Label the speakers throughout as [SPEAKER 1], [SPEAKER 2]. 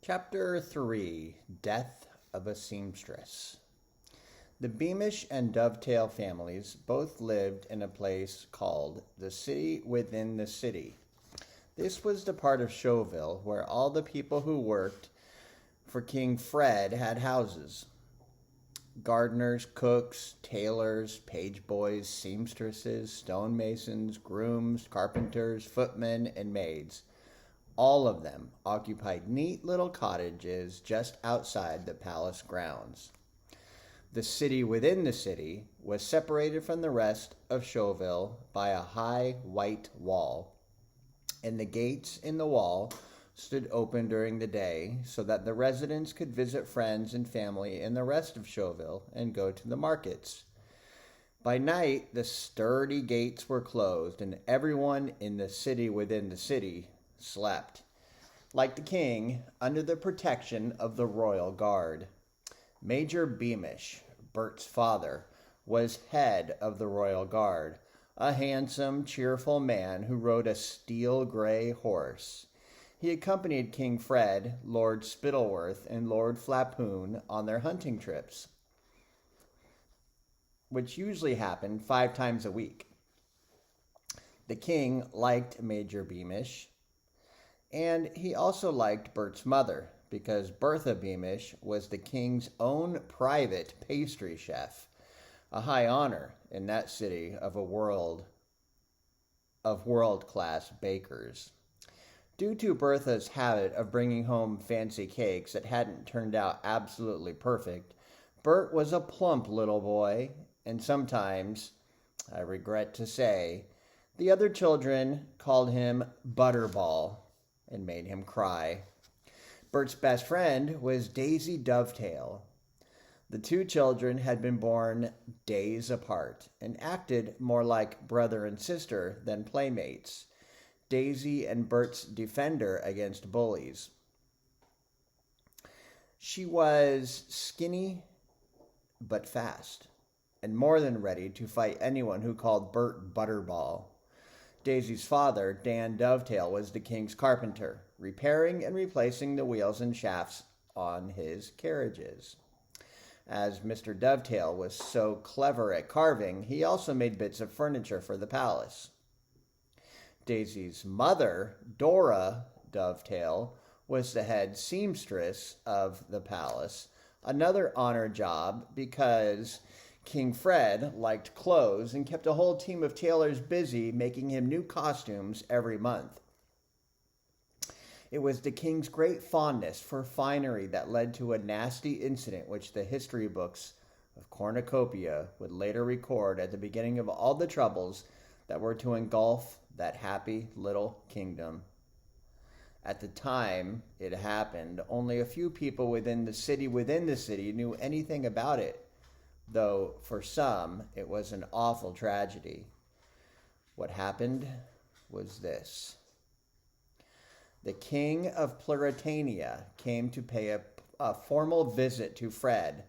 [SPEAKER 1] Chapter 3 Death of a Seamstress. The Beamish and Dovetail families both lived in a place called the City Within the City. This was the part of Showville where all the people who worked for King Fred had houses. Gardeners, cooks, tailors, page boys, seamstresses, stonemasons, grooms, carpenters, footmen, and maids. All of them occupied neat little cottages just outside the palace grounds. The city within the city was separated from the rest of Showville by a high white wall, and the gates in the wall stood open during the day so that the residents could visit friends and family in the rest of Showville and go to the markets. By night, the sturdy gates were closed, and everyone in the city within the city slept, like the king, under the protection of the royal guard. Major Beamish, Bert's father, was head of the royal guard, a handsome, cheerful man who rode a steel-gray horse. He accompanied King Fred, Lord Spittleworth, and Lord Flapoon on their hunting trips, which usually happened 5 times a week. The king liked Major Beamish, and he also liked Bert's mother, because Bertha Beamish was the king's own private pastry chef, a high honor in that city of world-class bakers. Due to Bertha's habit of bringing home fancy cakes that hadn't turned out absolutely perfect, Bert was a plump little boy, and sometimes, I regret to say, the other children called him Butterball and made him cry. Bert's best friend was Daisy Dovetail. The two children had been born days apart and acted more like brother and sister than playmates. Daisy and Bert's defender against bullies. She was skinny but fast, and more than ready to fight anyone who called Bert Butterball. Daisy's father, Dan Dovetail, was the king's carpenter, repairing and replacing the wheels and shafts on his carriages. As Mr. Dovetail was so clever at carving, he also made bits of furniture for the palace. Daisy's mother, Dora Dovetail, was the head seamstress of the palace, another honor job because King Fred liked clothes and kept a whole team of tailors busy making him new costumes every month. It was the king's great fondness for finery that led to a nasty incident which the history books of Cornucopia would later record at the beginning of all the troubles that were to engulf that happy little kingdom. At the time it happened, only a few people within the city knew anything about it, though for some it was an awful tragedy. What happened was this. The king of Pluritania came to pay a formal visit to Fred,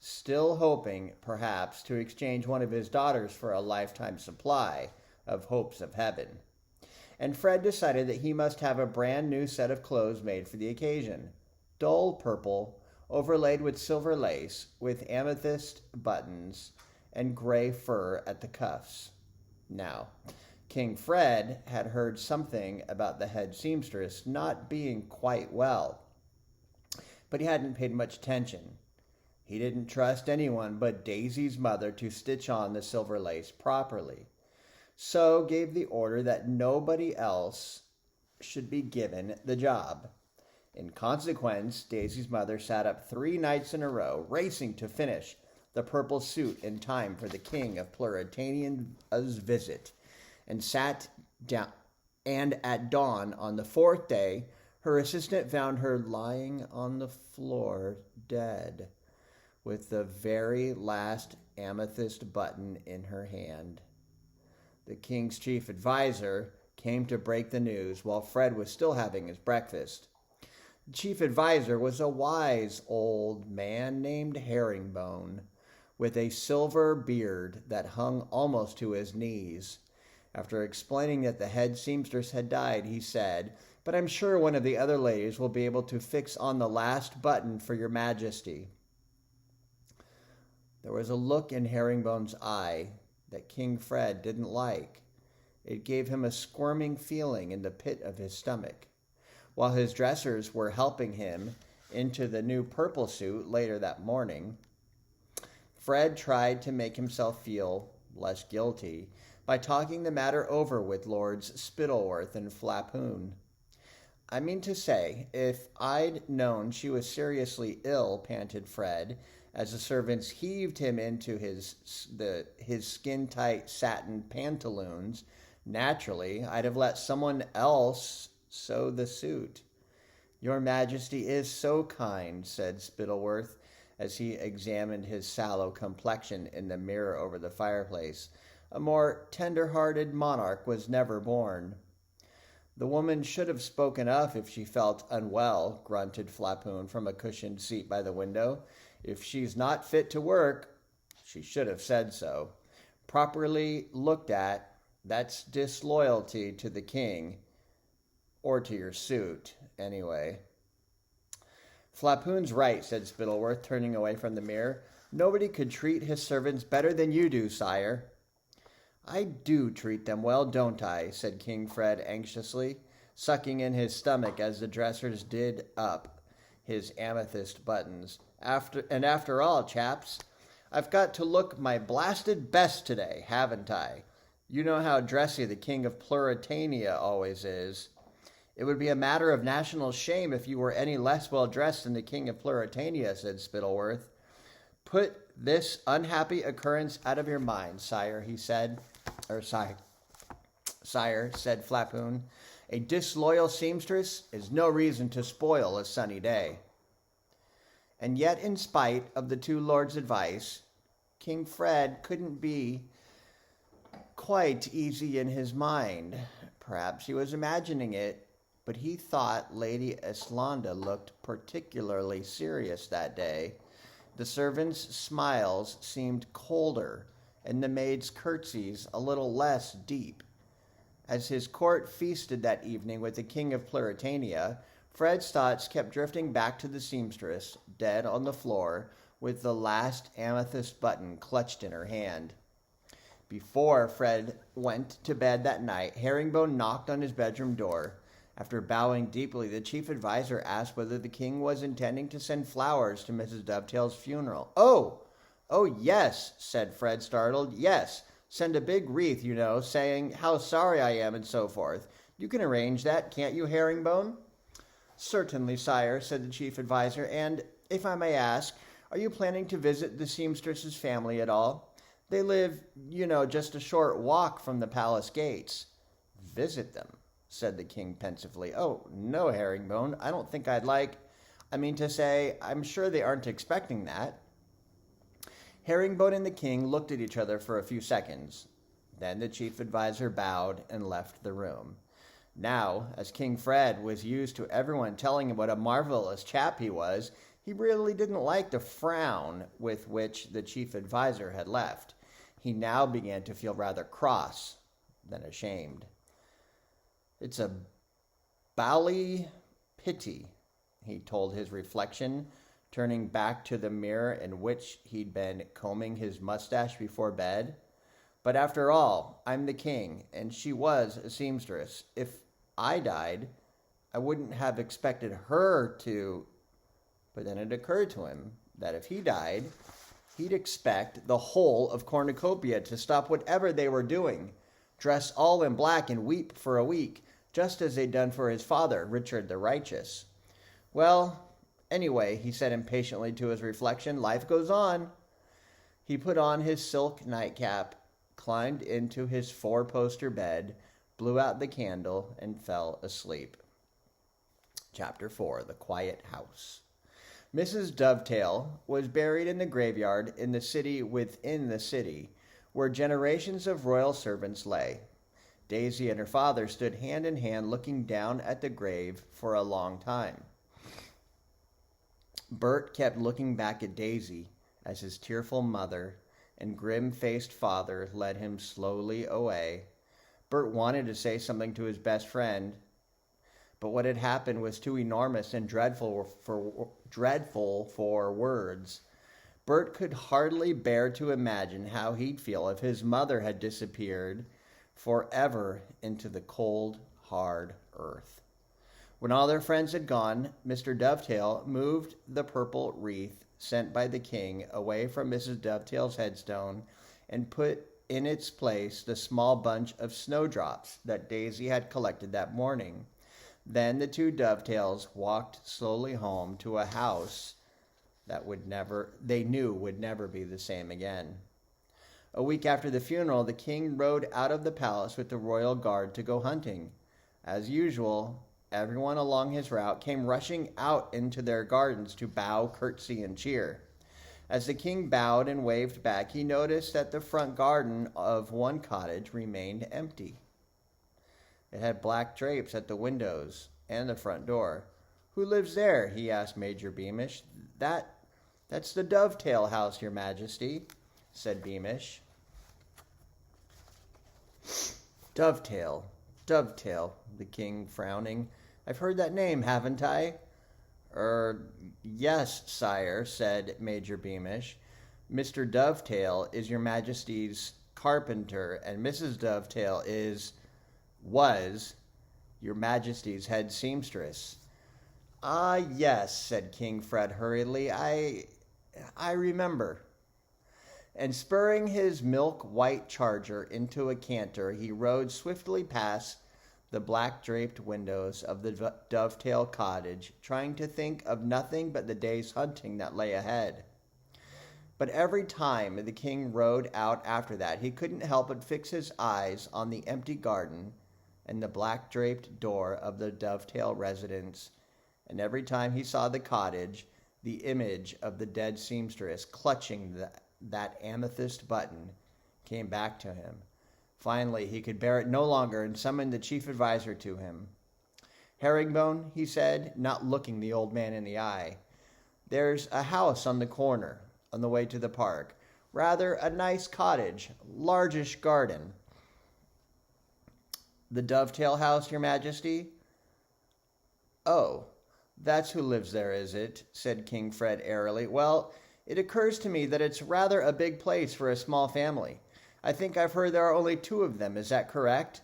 [SPEAKER 1] still hoping, perhaps, to exchange one of his daughters for a lifetime supply of hopes of heaven. And Fred decided that he must have a brand new set of clothes made for the occasion, dull purple, overlaid with silver lace, with amethyst buttons and gray fur at the cuffs. Now, King Fred had heard something about the head seamstress not being quite well, but he hadn't paid much attention. He didn't trust anyone but Daisy's mother to stitch on the silver lace properly, so gave the order that nobody else should be given the job. In consequence, Daisy's mother sat up 3 nights in a row, racing to finish the purple suit in time for the king of Pluritania's visit, and sat down. And at dawn on the 4th day, her assistant found her lying on the floor, dead, with the very last amethyst button in her hand. The king's chief advisor came to break the news while Fred was still having his breakfast. The chief advisor was a wise old man named Herringbone, with a silver beard that hung almost to his knees. After explaining that the head seamstress had died, he said, but I'm sure one of the other ladies will be able to fix on the last button for your majesty." There was a look in Herringbone's eye that King Fred didn't like. It gave him a squirming feeling in the pit of his stomach. While his dressers were helping him into the new purple suit later that morning, Fred tried to make himself feel less guilty by talking the matter over with Lords Spittleworth and Flapoon. "I mean to say, if I'd known she was seriously ill," panted Fred, as the servants heaved him into his skin-tight satin pantaloons, "naturally, I'd have let someone else sew the suit." "Your Majesty is so kind," said Spittleworth, as he examined his sallow complexion in the mirror over the fireplace. "A more tender-hearted monarch was never born." "The woman should have spoken up if she felt unwell," grunted Flapoon from a cushioned seat by the window. "If she's not fit to work, she should have said so. Properly looked at, that's disloyalty to the king, or to your suit, anyway." "Flapoon's right," said Spittleworth, turning away from the mirror. "Nobody could treat his servants better than you do, sire." "I do treat them well, don't I?" said King Fred anxiously, sucking in his stomach as the dressers did up his amethyst buttons. After all, chaps, I've got to look my blasted best today, haven't I? You know how dressy the King of Pluritania always is. It would be a matter of national shame if you were any less well dressed than the King of Pluritania," said Spittleworth. "Put this unhappy occurrence out of your mind, sire," he said. "Sire," said Flapoon, "a disloyal seamstress is no reason to spoil a sunny day." And yet, in spite of the two lords' advice, King Fred couldn't be quite easy in his mind. Perhaps he was imagining it, but he thought Lady Eslanda looked particularly serious that day. The servants' smiles seemed colder, and the maids' curtsies a little less deep. As his court feasted that evening with the King of Pluritania, Fred's thoughts kept drifting back to the seamstress, dead on the floor, with the last amethyst button clutched in her hand. Before Fred went to bed that night, Herringbone knocked on his bedroom door. After bowing deeply, the chief adviser asked whether the king was intending to send flowers to Mrs. Dovetail's funeral. Oh, yes," said Fred, startled. "Yes, send a big wreath, you know, saying how sorry I am and so forth. You can arrange that, can't you, Herringbone?" "Certainly, sire," said the chief adviser. "And, if I may ask, are you planning to visit the seamstress's family at all? They live, you know, just a short walk from the palace gates." "Visit them?" said the king pensively. "Oh, no, Herringbone, I don't think I'd like... I mean to say, I'm sure they aren't expecting that." Herringbone and the king looked at each other for a few seconds. Then the chief adviser bowed and left the room. Now, as King Fred was used to everyone telling him what a marvelous chap he was, he really didn't like the frown with which the chief adviser had left. He now began to feel rather cross than ashamed. "It's a bally pity," he told his reflection, turning back to the mirror in which he'd been combing his mustache before bed. "But after all, I'm the king, and she was a seamstress. If I died, I wouldn't have expected her to..." But then it occurred to him that if he died, he'd expect the whole of Cornucopia to stop whatever they were doing, dress all in black and weep for a week, just as they'd done for his father, Richard the Righteous. "Well, anyway," he said impatiently to his reflection, "life goes on." He put on his silk nightcap, climbed into his four-poster bed, blew out the candle, and fell asleep. Chapter 4. The Quiet House. Mrs. Dovetail was buried in the graveyard in the city within the city, where generations of royal servants lay. Daisy and her father stood hand in hand looking down at the grave for a long time. Bert kept looking back at Daisy as his tearful mother and grim-faced father led him slowly away. Bert wanted to say something to his best friend, but what had happened was too enormous and dreadful for words. Bert could hardly bear to imagine how he'd feel if his mother had disappeared forever into the cold, hard earth. When all their friends had gone, Mr. Dovetail moved the purple wreath sent by the king away from Mrs. Dovetail's headstone and put in its place the small bunch of snowdrops that Daisy had collected that morning. Then the two Dovetails walked slowly home to a house that they knew would never be the same again. A week after the funeral, the king rode out of the palace with the royal guard to go hunting. As usual, everyone along his route came rushing out into their gardens to bow, curtsy, and cheer. As the king bowed and waved back, he noticed that the front garden of one cottage remained empty. It had black drapes at the windows and the front door. "Who lives there?" he asked Major Beamish. That's the Dovetail house, Your Majesty," said Beamish. Dovetail, the king frowning. "I've heard that name, haven't I?" Yes, sire," said Major Beamish. "Mr. Dovetail is Your Majesty's carpenter, and Mrs. Dovetail was Your Majesty's head seamstress." "Ah, yes," said King Fred hurriedly. I remember." And spurring his milk-white charger into a canter, he rode swiftly past the black-draped windows of the Dovetail cottage, trying to think of nothing but the day's hunting that lay ahead. But every time the king rode out after that, he couldn't help but fix his eyes on the empty garden and the black-draped door of the Dovetail residence, and every time he saw the cottage, the image of the dead seamstress clutching that amethyst button came back to him. Finally, he could bear it no longer and summoned the chief adviser to him. "Herringbone," he said, not looking the old man in the eye, "there's a house on the corner, on the way to the park. Rather a nice cottage, largish garden." "The Dovetail house, Your Majesty?" "Oh, that's who lives there, is it?" said King Fred airily. "Well, it occurs to me that it's rather a big place for a small family. I think I've heard there are only 2 of them. Is that correct?"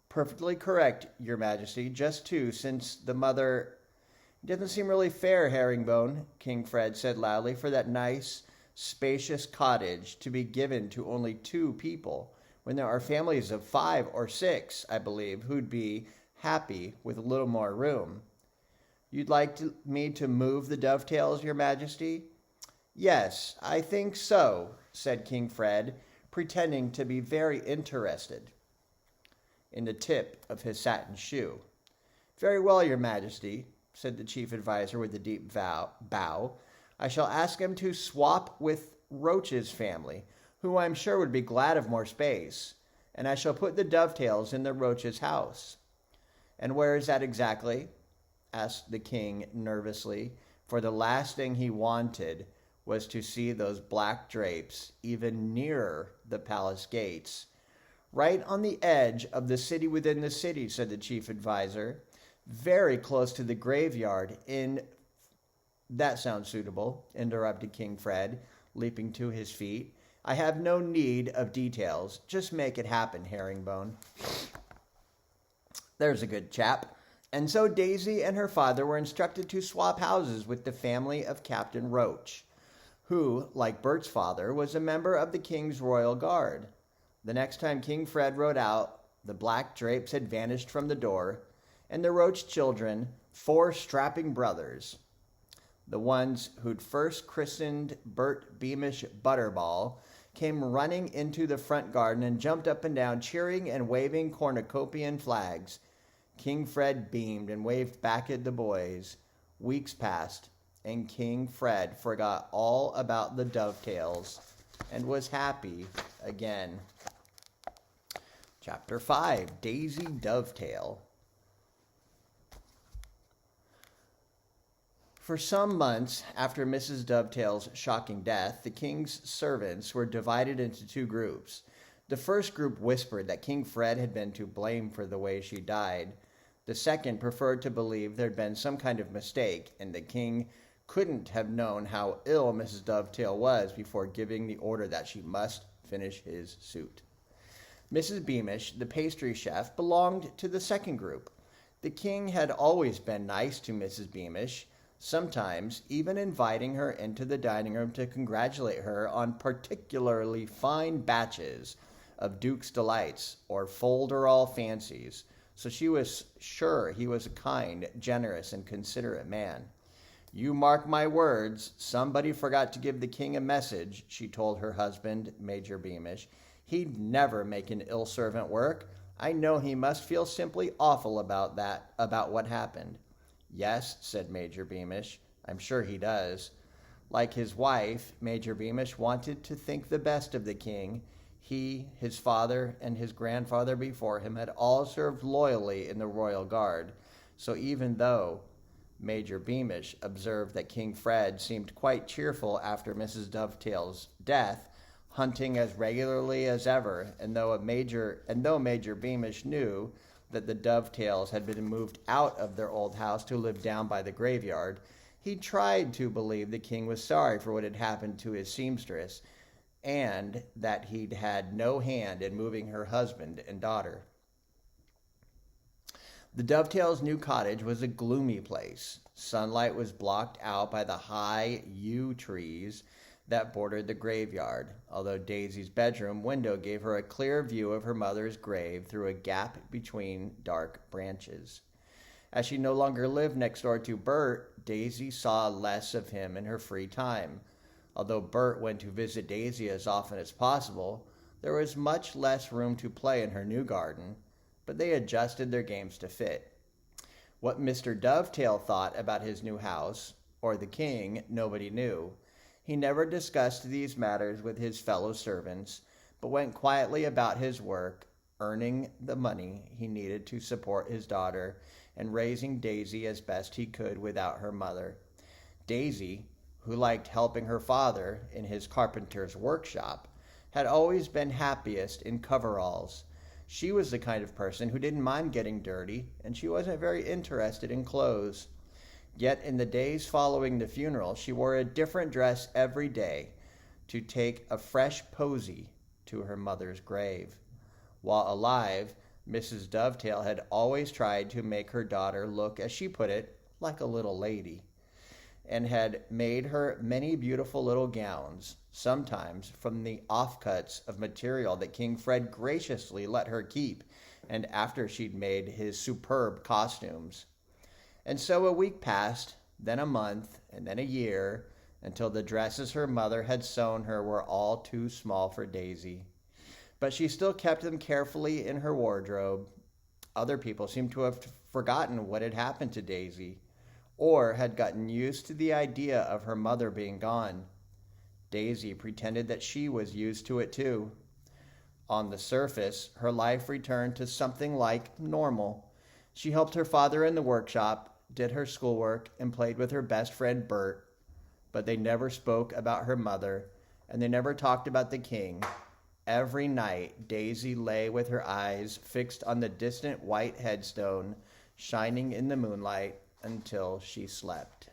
[SPEAKER 1] "Perfectly correct, Your Majesty. Just 2, since the mother—" "It doesn't seem really fair, Herringbone," King Fred said loudly, "for that nice, spacious cottage to be given to only 2 people, when there are families of 5 or 6, I believe, who'd be happy with a little more room." "You'd like me to move the Dovetails, Your Majesty?" "Yes, I think so," said King Fred, pretending to be very interested in the tip of his satin shoe. "Very well, Your Majesty," said the chief adviser with a deep bow. "I shall ask him to swap with Roach's family, who I'm sure would be glad of more space, and I shall put the Dovetails in the Roach's house." "And where is that exactly?" asked the king nervously, for the last thing he wanted was to see those black drapes even nearer the palace gates. "Right on the edge of the city within the city," said the chief adviser. "Very close to the graveyard in—" "That sounds suitable," interrupted King Fred, leaping to his feet. "I have no need of details. Just make it happen, Herringbone." "There's a good chap." And so Daisy and her father were instructed to swap houses with the family of Captain Roach, who, like Bert's father, was a member of the king's royal guard. The next time King Fred rode out, the black drapes had vanished from the door, and the Roach children, 4 strapping brothers, the ones who'd first christened Bert Beamish Butterball, came running into the front garden and jumped up and down, cheering and waving cornucopian flags. King Fred beamed and waved back at the boys. Weeks passed, and King Fred forgot all about the Dovetails and was happy again. Chapter 5, Daisy Dovetail. For some months after Mrs. Dovetail's shocking death, the king's servants were divided into 2 groups. The first group whispered that King Fred had been to blame for the way she died. The second preferred to believe there'd been some kind of mistake, and the king couldn't have known how ill Mrs. Dovetail was before giving the order that she must finish his suit. Mrs. Beamish, the pastry chef, belonged to the second group. The king had always been nice to Mrs. Beamish, sometimes even inviting her into the dining room to congratulate her on particularly fine batches of Duke's Delights or Folderol Fancies, so she was sure he was a kind, generous, and considerate man. "You mark my words, somebody forgot to give the king a message," she told her husband, Major Beamish. "He'd never make an ill servant work. I know he must feel simply awful about what happened." "Yes," said Major Beamish, "I'm sure he does." Like his wife, Major Beamish wanted to think the best of the king. He, his father, and his grandfather before him had all served loyally in the royal guard. So even though Major Beamish observed that King Fred seemed quite cheerful after Mrs. Dovetail's death, hunting as regularly as ever, and though Major Beamish knew that the Dovetails had been moved out of their old house to live down by the graveyard, he tried to believe the king was sorry for what had happened to his seamstress, and that he'd had no hand in moving her husband and daughter. The Dovetails' new cottage was a gloomy place. Sunlight was blocked out by the high yew trees that bordered the graveyard, although Daisy's bedroom window gave her a clear view of her mother's grave through a gap between dark branches. As she no longer lived next door to Bert, Daisy saw less of him in her free time. Although Bert went to visit Daisy as often as possible, there was much less room to play in her new garden, but they adjusted their games to fit. What Mr. Dovetail thought about his new house, or the king, nobody knew. He never discussed these matters with his fellow servants, but went quietly about his work, earning the money he needed to support his daughter and raising Daisy as best he could without her mother. Daisy, who liked helping her father in his carpenter's workshop, had always been happiest in coveralls. She was the kind of person who didn't mind getting dirty, and she wasn't very interested in clothes. Yet in the days following the funeral, she wore a different dress every day to take a fresh posy to her mother's grave. While alive, Mrs. Dovetail had always tried to make her daughter look, as she put it, like a little lady, and had made her many beautiful little gowns, sometimes from the offcuts of material that King Fred graciously let her keep, and after she'd made his superb costumes. And so a week passed, then a month, and then a year, until the dresses her mother had sewn her were all too small for Daisy. But she still kept them carefully in her wardrobe. Other people seemed to have forgotten what had happened to Daisy, or had gotten used to the idea of her mother being gone. Daisy pretended that she was used to it too. On the surface, her life returned to something like normal. She helped her father in the workshop, did her schoolwork, and played with her best friend Bert, but they never spoke about her mother, and they never talked about the king. Every night, Daisy lay with her eyes fixed on the distant white headstone, shining in the moonlight, until she slept.